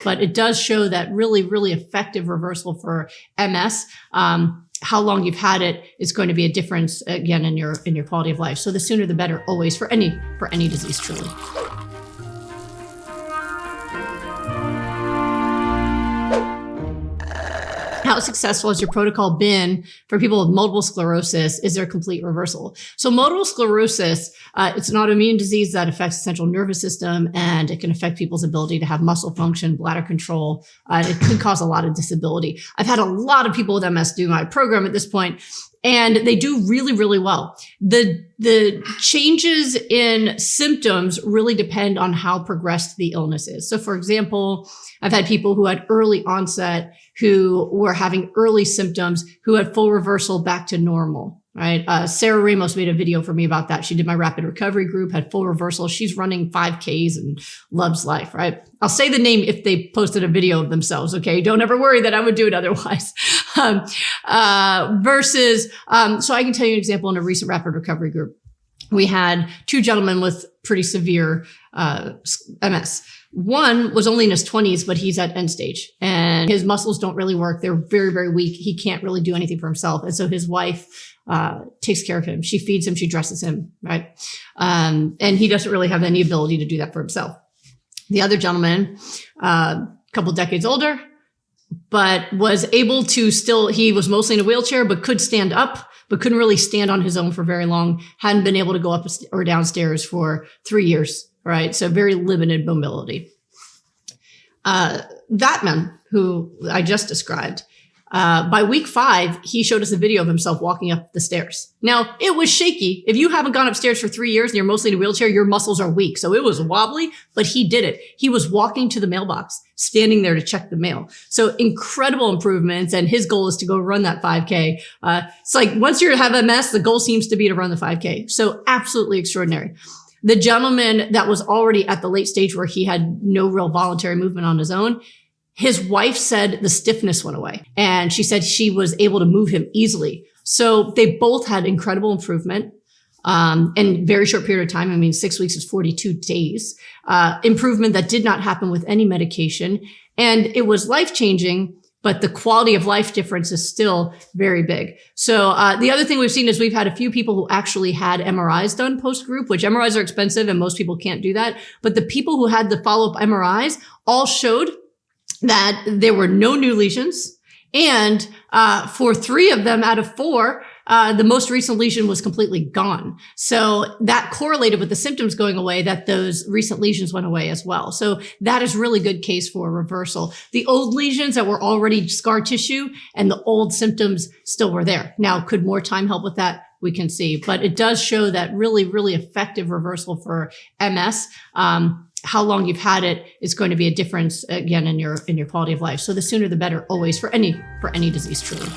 but it does show that really, really effective reversal for MS. How long you've had it is going to be a difference again in your quality of life. So the sooner the better, always, for any disease, truly. How successful has your protocol been for people with multiple sclerosis? Is there complete reversal? So multiple sclerosis, it's an autoimmune disease that affects the central nervous system, and it can affect people's ability to have muscle function, bladder control. It could cause a lot of disability. I've had a lot of people with MS do my program at this point, and they do really, really well. The changes in symptoms really depend on how progressed the illness is. So for example, I've had people who had early onset, who were having early symptoms, who had full reversal back to normal, right? Sarah Ramos made a video for me about that. She did my rapid recovery group, had full reversal. She's running 5Ks and loves life, right? I'll say the name if they posted a video of themselves, okay? Don't ever worry that I would do it otherwise. So I can tell you an example in a recent rapid recovery group. We had two gentlemen with pretty severe MS. One was only in his 20s, but he's at end stage and his muscles don't really work. They're very, very weak. He can't really do anything for himself. And so his wife takes care of him. She feeds him. She dresses him, right? And he doesn't really have any ability to do that for himself. The other gentleman, a couple decades older, but was able to he was mostly in a wheelchair, but could stand up, but couldn't really stand on his own for very long. Hadn't been able to go up or downstairs for 3 years. Right. So very limited mobility. That man who I just described, by week 5, he showed us a video of himself walking up the stairs. Now, it was shaky. If you haven't gone upstairs for 3 years and you're mostly in a wheelchair, your muscles are weak. So it was wobbly, but he did it. He was walking to the mailbox, standing there to check the mail. So incredible improvements. And his goal is to go run that 5K. It's like once you have MS, the goal seems to be to run the 5K. So absolutely extraordinary. The gentleman that was already at the late stage where he had no real voluntary movement on his own, his wife said the stiffness went away and she said she was able to move him easily. So they both had incredible improvement in very short period of time. I mean, 6 weeks is 42 days, improvement that did not happen with any medication. And it was life-changing, but the quality of life difference is still very big. So the other thing we've seen is we've had a few people who actually had MRIs done post-group, which MRIs are expensive and most people can't do that. But the people who had the follow-up MRIs all showed that there were no new lesions. And for 3 of them out of 4, the most recent lesion was completely gone. So that correlated with the symptoms going away, that those recent lesions went away as well. So that is really good case for reversal. The old lesions that were already scar tissue and the old symptoms still were there. Now, could more time help with that? We can see, but it does show that really, really effective reversal for MS. How long you've had it is going to be a difference again in your quality of life. So the sooner the better, always, for any disease, truly.